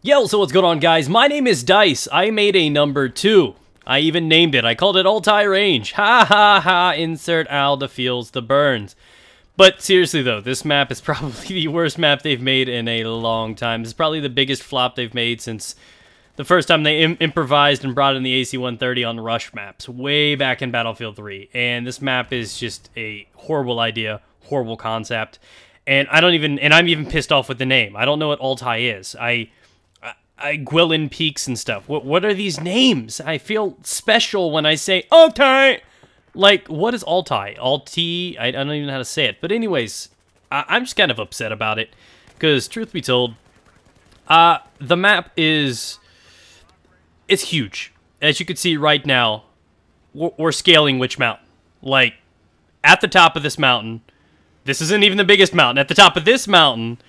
Yo, so what's going on, guys? My name is Dice. I made a number 2. I even named it. I called it Altai Range. Ha ha ha, insert Alda feels the burns. But seriously though, this map is probably the worst map they've made in a long time. This is probably the biggest flop they've made since the first time they improvised and brought in the AC-130 on rush maps, way back in Battlefield 3. And this map is just a horrible idea, horrible concept. And I'm even pissed off with the name. I don't know what Altai is. Gwilyn Peaks and stuff. What are these names? I feel special when I say Altai. Like, what is Altai? Alti? I don't even know how to say it. But anyways, I'm just kind of upset about it. Because, truth be told, the map is... It's huge. As you can see right now, we're scaling which mountain? Like, at the top of this mountain, this isn't even the biggest mountain. At the top of this mountain,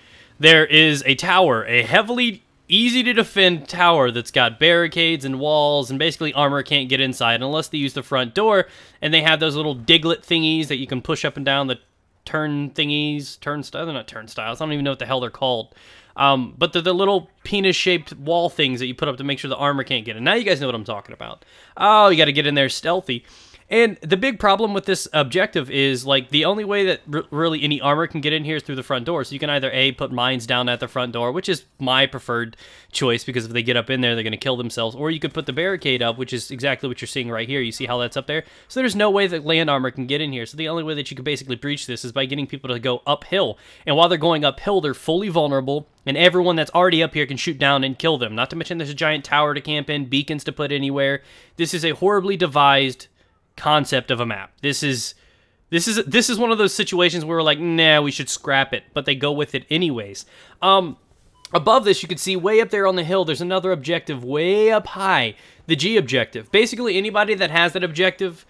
there is a tower, a heavily easy-to-defend tower that's got barricades and walls, and basically armor can't get inside unless they use the front door, and they have those little diglet thingies that you can push up and down, the turn thingies, turnstiles, they're not turnstiles, I don't even know what the hell they're called, but they're the little penis-shaped wall things that you put up to make sure the armor can't get in. Now you guys know what I'm talking about. Oh, you gotta get in there stealthy. And the big problem with this objective is, like, the only way that really any armor can get in here is through the front door. So you can either, A, put mines down at the front door, which is my preferred choice, because if they get up in there, they're going to kill themselves. Or you could put the barricade up, which is exactly what you're seeing right here. You see how that's up there? So there's no way that land armor can get in here. So the only way that you can basically breach this is by getting people to go uphill. And while they're going uphill, they're fully vulnerable, and everyone that's already up here can shoot down and kill them. Not to mention there's a giant tower to camp in, beacons to put anywhere. This is a horribly devised concept of a map. This is one of those situations where we're like, nah, we should scrap it, but they go with it anyways. Above this, you can see way up there on the hill, there's another objective way up high, the G objective. Basically, anybody that has that objective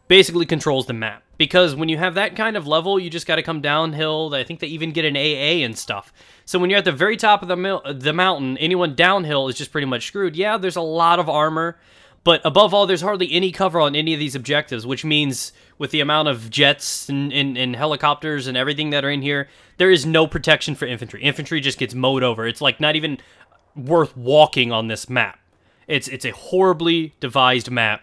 basically controls the map, because when you have that kind of level, you just got to come downhill. I think they even get an AA and stuff. So when you're at the very top of the mountain, anyone downhill is just pretty much screwed. Yeah, there's a lot of armor, but above all, there's hardly any cover on any of these objectives, which means with the amount of jets and helicopters and everything that are in here, there is no protection for infantry. Infantry just gets mowed over. It's like not even worth walking on this map. It's a horribly devised map.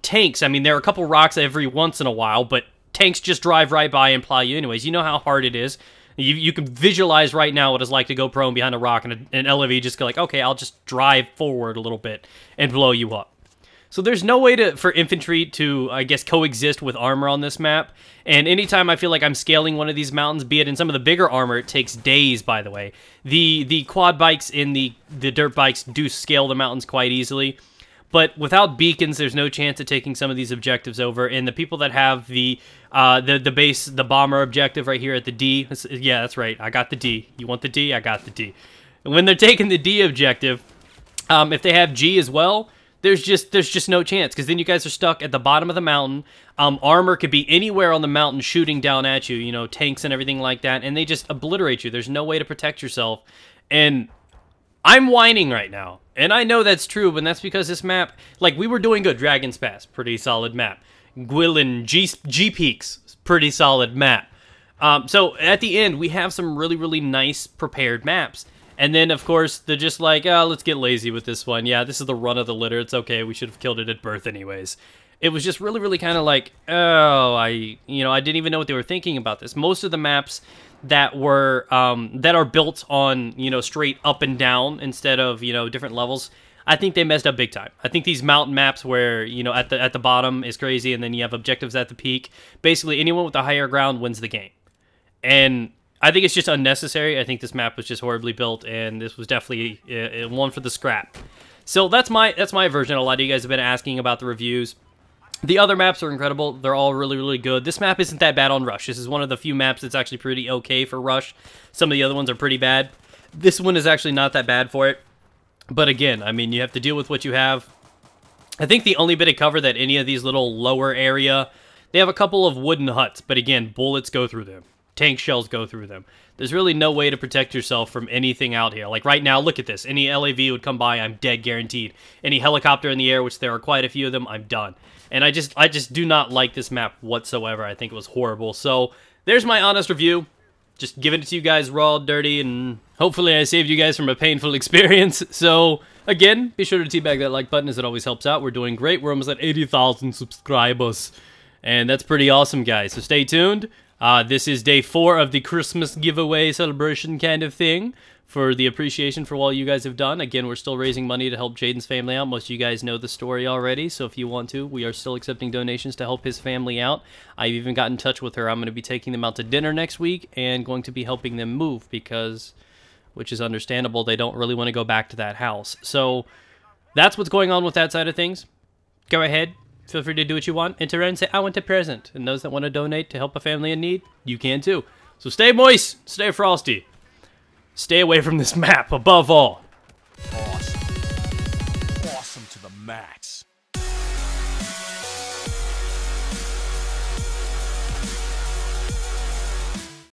Tanks, I mean, there are a couple rocks every once in a while, but tanks just drive right by and plow you anyways. You know how hard it is. You can visualize right now what it's like to go prone behind a rock and an LAV just go like, okay, I'll just drive forward a little bit and blow you up. So there's no way for infantry to, I guess, coexist with armor on this map. And anytime I feel like I'm scaling one of these mountains, be it in some of the bigger armor, it takes days, by the way. The quad bikes and the dirt bikes do scale the mountains quite easily. But without beacons, there's no chance of taking some of these objectives over. And the people that have the base, the bomber objective right here at the D, yeah, that's right, I got the D. You want the D? I got the D. And when they're taking the D objective, if they have G as well, there's just no chance, because then you guys are stuck at the bottom of the mountain. Armor could be anywhere on the mountain shooting down at you, you know, tanks and everything like that, and they just obliterate you. There's no way to protect yourself. And I'm whining right now, and I know that's true, but that's because this map, like, we were doing good. Dragon's Pass, pretty solid map. Gwilyn G Peaks, pretty solid map. So at the end, we have some really, really nice prepared maps. And then, of course, they're just like, oh, let's get lazy with this one. Yeah, this is the run of the litter. It's okay. We should have killed it at birth anyways. It was just really, really kind of like, oh, I didn't even know what they were thinking about this. Most of the maps that were that are built on, straight up and down instead of, different levels, I think they messed up big time. I think these mountain maps where, at the bottom is crazy, and then you have objectives at the peak. Basically, anyone with the higher ground wins the game. And I think it's just unnecessary. I think this map was just horribly built, and this was definitely one for the scrap. So that's my version. A lot of you guys have been asking about the reviews. The other maps are incredible. They're all really, really good. This map isn't that bad on Rush. This is one of the few maps that's actually pretty okay for Rush. Some of the other ones are pretty bad. This one is actually not that bad for it. But again, I mean, you have to deal with what you have. I think the only bit of cover that any of these little lower area, they have a couple of wooden huts, but again, bullets go through them. Tank shells go through them. There's really no way to protect yourself from anything out here. Like right now, look at this. Any LAV would come by, I'm dead guaranteed. Any helicopter in the air, which there are quite a few of them, I'm done. And I just do not like this map whatsoever. I think it was horrible. So there's my honest review. just giving it to you guys raw, dirty, and hopefully I saved you guys from a painful experience. So, again, be sure to teabag that like button as it always helps out. We're doing great. We're almost at 80,000 subscribers. And that's pretty awesome, guys. So stay tuned. This is day 4 of the Christmas giveaway celebration kind of thing for the appreciation for all you guys have done. Again, we're still raising money to help Jaden's family out. Most of you guys know the story already, so if you want to, we are still accepting donations to help his family out. I've even got in touch with her. I'm going to be taking them out to dinner next week and going to be helping them move because, which is understandable, they don't really want to go back to that house. So that's what's going on with that side of things. Go ahead. Feel free to do what you want. Enter and say, I want a present. And those that want to donate to help a family in need, you can too. So stay moist, stay frosty. Stay away from this map, above all.